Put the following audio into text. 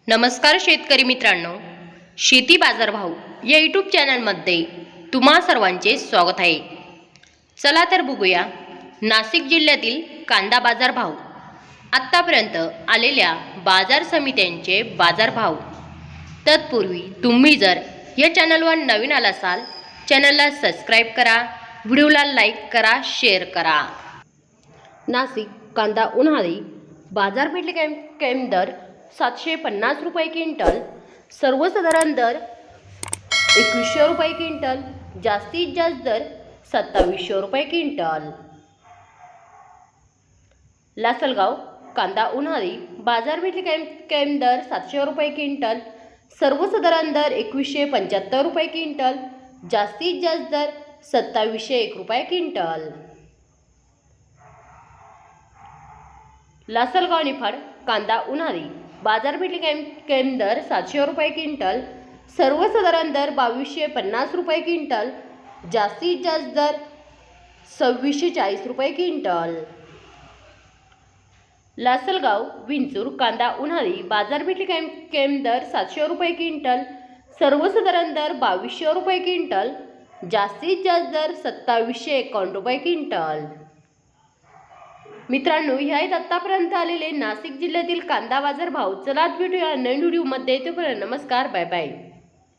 नमस्कार शेतकरी मित्रांनो, शेती बाजारभाव या यूट्यूब चॅनलमध्ये तुम्हा सर्वांचे स्वागत आहे। चला तर बघूया नाशिक जिल्ह्यातील कांदा बाजारभाव, आत्तापर्यंत आलेल्या बाजार समित्यांचे बाजारभाव। तत्पूर्वी तुम्ही जर या चॅनलवर नवीन आला असाल, चॅनलला सबस्क्राईब करा, व्हिडिओला लाईक करा, शेअर करा। नाशिक कांदा उन्हाळी बाजारपेठ कैम दर 750 रुपये क्विंटल, सर्वसाधारण दर 2100 रुपये क्विंटल, जास्तीत जास्त दर 2700 रुपये क्विंटल। लासलगाव कांदा उन्हाळी बाजारपेठ कैम दर 700 रुपये क्विंटल, सर्वसाधारण दर 2175 रुपये क्विंटल, जास्तीत जास्त दर 2701 रुपये क्विंटल। लासलगाव निफाड कांदा उन्हाळी बाजारपेठ कैम दर 700 रुपये क्विंटल, सर्वसाधारण दर 2250 रुपये क्विंटल, जास्तीत जास्त दर 2640 रुपये क्विंटल। लासलगाव विंचूर कांदा उन्हाळी बाजारपेठ कैम दर 700 रुपये क्विंटल, सर्वसाधारण दर 2200 रुपये क्विंटल, जास्तीत जास्त दर 2751 रुपये क्विंटल। मित्रांनो, ह्या आहेत आत्तापर्यंत आलेले नाशिक जिल्ह्यातील कांदा बाजार भाव। चला भेटूया नवीन व्हिडिओमध्ये, तोपर्यंत नमस्कार, बाय बाय।